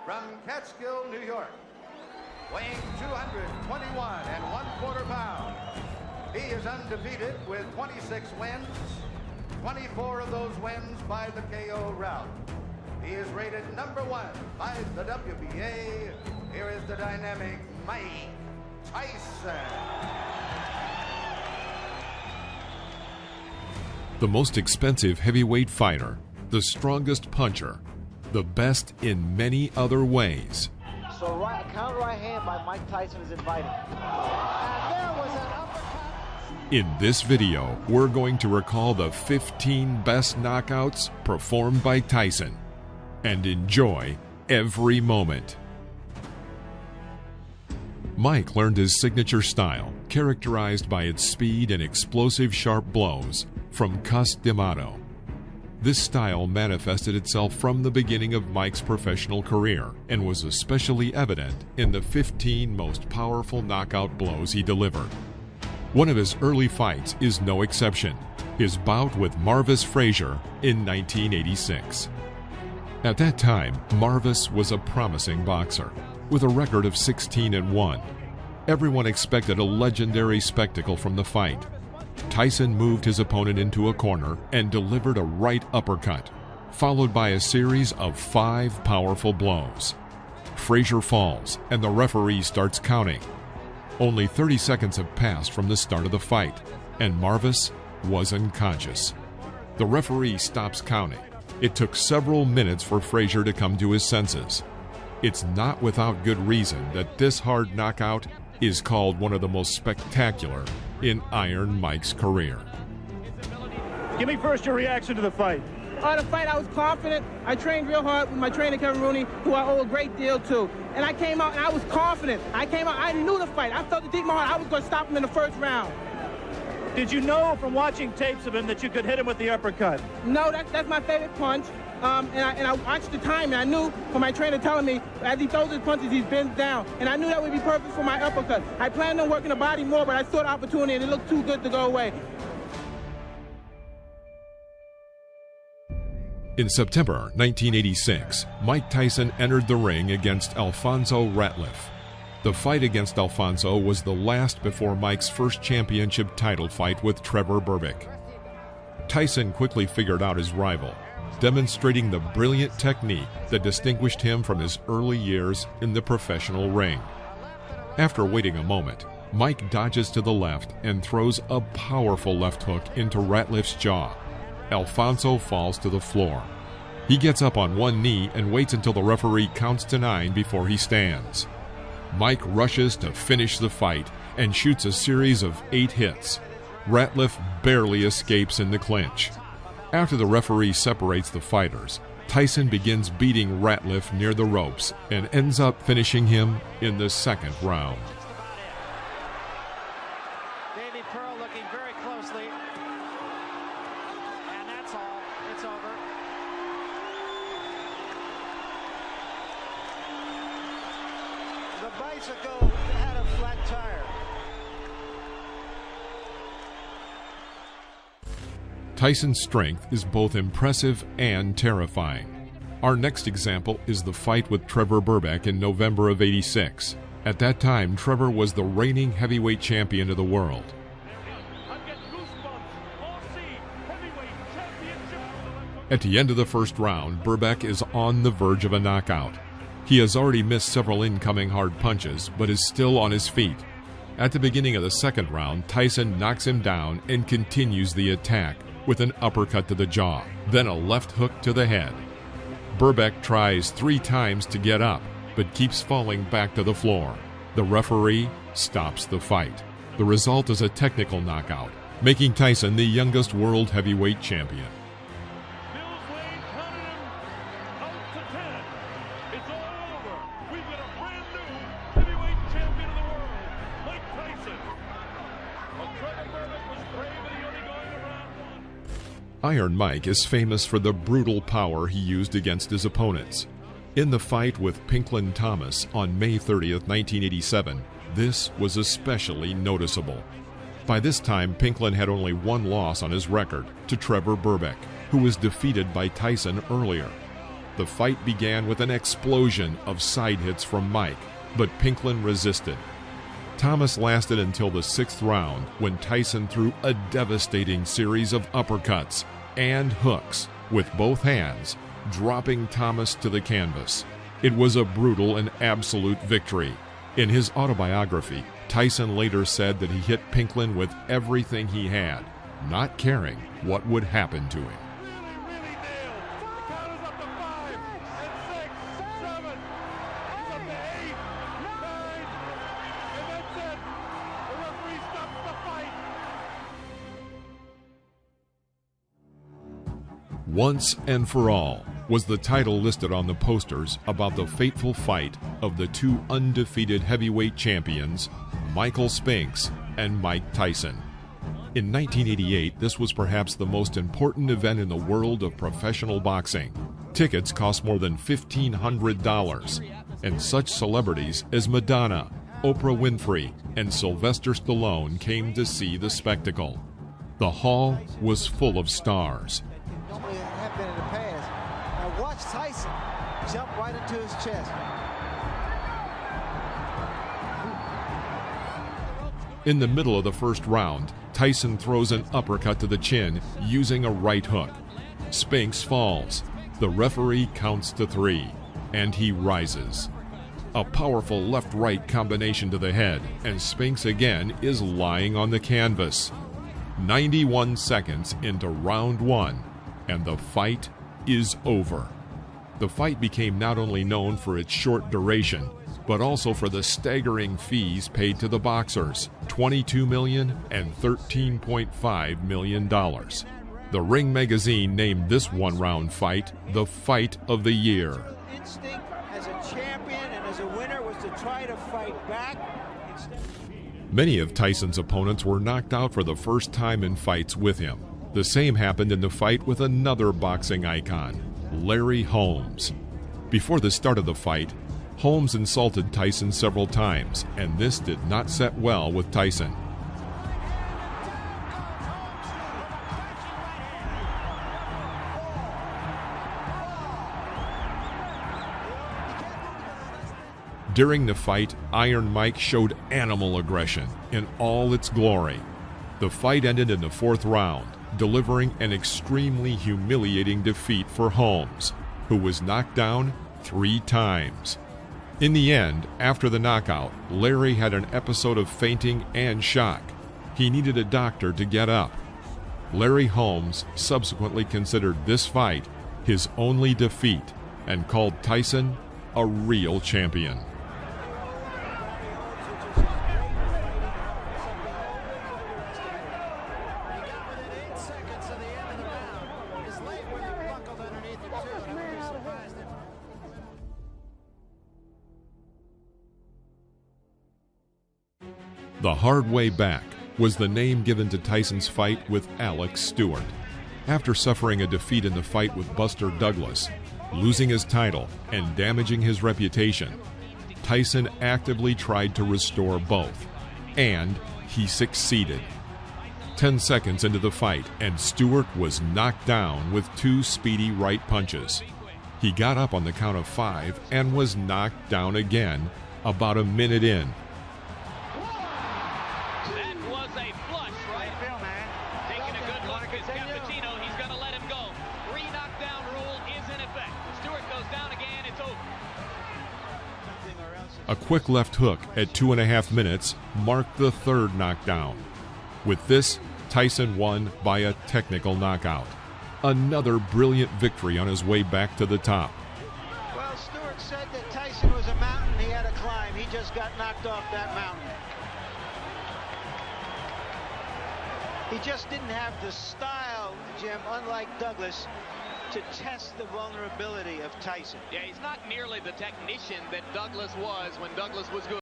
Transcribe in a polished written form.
From Catskill, New York, weighing 221 1/4 pounds, he is undefeated with 26 wins, 24 of those wins by the KO route. He is rated #1 by the WBA. Here is the dynamic Mike Tyson. The most expensive heavyweight fighter, the strongest puncher, the best in many other ways. So counter right hand by Mike Tyson is invited. And there was an uppercut. In this video, we're going to recall the 15 best knockouts performed by Tyson and enjoy every moment. Mike learned his signature style, characterized by its speed and explosive sharp blows, from Cus D'Amato. This style manifested itself from the beginning of Mike's professional career and was especially evident in the 15 most powerful knockout blows he delivered. One of his early fights is no exception, his bout with Marvis Frazier in 1986. At that time, Marvis was a promising boxer, with a record of 16-1. Everyone expected a legendary spectacle from the fight. Tyson moved his opponent into a corner and delivered a right uppercut, followed by a series of 5 powerful blows. Frazier falls, and the referee starts counting. Only 30 seconds have passed from the start of the fight, and Marvis was unconscious. The referee stops counting. It took several minutes for Frazier to come to his senses. It's not without good reason that this hard knockout is called one of the most spectacular in Iron Mike's career. Give me first your reaction to the fight. The fight, I was confident. I trained real hard with my trainer, Kevin Rooney, who I owe a great deal to. And I came out and I was confident. I knew the fight. I felt it deep in my heart. I was going to stop him in the first round. Did you know from watching tapes of him that you could hit him with the uppercut? No, that's my favorite punch. And I watched the time, and I knew from my trainer telling me, as he throws his punches, he's bent down. And I knew that would be perfect for my uppercut. I planned on working the body more, but I saw the opportunity, and it looked too good to go away. In September 1986, Mike Tyson entered the ring against Alfonso Ratliff. The fight against Alfonso was the last before Mike's first championship title fight with Trevor Berbick. Tyson quickly figured out his rival, demonstrating the brilliant technique that distinguished him from his early years in the professional ring. After waiting a moment, Mike dodges to the left and throws a powerful left hook into Ratliff's jaw. Alfonso falls to the floor. He gets up on one knee and waits until the referee counts to 9 before he stands. Mike rushes to finish the fight and shoots a series of 8 hits. Ratliff barely escapes in the clinch. After the referee separates the fighters, Tyson begins beating Ratliff near the ropes and ends up finishing him in the second round. Davey Pearl looking very closely. And that's all. It's over. The bicycle had a flat tire. Tyson's strength is both impressive and terrifying. Our next example is the fight with Trevor Berbick in November of '86. At that time, Trevor was the reigning heavyweight champion of the world. At the end of the first round, Berbick is on the verge of a knockout. He has already missed several incoming hard punches, but is still on his feet. At the beginning of the second round, Tyson knocks him down and continues the attack with an uppercut to the jaw, then a left hook to the head. Berbick tries 3 times to get up, but keeps falling back to the floor. The referee stops the fight. The result is a technical knockout, making Tyson the youngest world heavyweight champion. Iron Mike is famous for the brutal power he used against his opponents. In the fight with Pinklin Thomas on May 30th, 1987, this was especially noticeable. By this time, Pinklin had only 1 loss on his record, to Trevor Berbick, who was defeated by Tyson earlier. The fight began with an explosion of side hits from Mike, but Pinklin resisted. Thomas lasted until the 6th round, when Tyson threw a devastating series of uppercuts and hooks with both hands, dropping Thomas to the canvas. It was a brutal and absolute victory. In his autobiography, Tyson later said that he hit Pinklin with everything he had, not caring what would happen to him. Once and for all was the title listed on the posters about the fateful fight of the two undefeated heavyweight champions, Michael Spinks and Mike Tyson. In 1988, this was perhaps the most important event in the world of professional boxing. Tickets cost more than $1,500, and such celebrities as Madonna, Oprah Winfrey, and Sylvester Stallone came to see the spectacle. The hall was full of stars. Normally have been in the past. Now watch Tyson jump right into his chest. In the middle of the first round, Tyson throws an uppercut to the chin using a right hook. Spinks falls. The referee counts to 3, and he rises. A powerful left-right combination to the head, and Spinks again is lying on the canvas. 91 seconds into round 1, and the fight is over. The fight became not only known for its short duration, but also for the staggering fees paid to the boxers, $22 million and $13.5 million. The Ring magazine named this one-round fight the fight of the year. Instinct as a champion and as a winner was to try to fight back. Many of Tyson's opponents were knocked out for the first time in fights with him. The same happened in the fight with another boxing icon, Larry Holmes. Before the start of the fight, Holmes insulted Tyson several times, and this did not set well with Tyson. During the fight, Iron Mike showed animal aggression in all its glory. The fight ended in the 4th round, delivering an extremely humiliating defeat for Holmes, who was knocked down 3 times. In the end, after the knockout, Larry had an episode of fainting and shock. He needed a doctor to get up. Larry Holmes subsequently considered this fight his only defeat and called Tyson a real champion. The Hard Way Back was the name given to Tyson's fight with Alex Stewart. After suffering a defeat in the fight with Buster Douglas, losing his title and damaging his reputation, Tyson actively tried to restore both, and he succeeded. 10 seconds into the fight, and Stewart was knocked down with 2 speedy right punches. He got up on the count of 5 and was knocked down again about a minute in. A quick left hook at 2.5 minutes marked the 3rd knockdown. With this, Tyson won by a technical knockout. Another brilliant victory on his way back to the top. Well, Stewart said that Tyson was a mountain he had to climb. He just got knocked off that mountain. He just didn't have the style, Jim, unlike Douglas, to test the vulnerability of Tyson. Yeah, he's not nearly the technician that Douglas was when Douglas was good.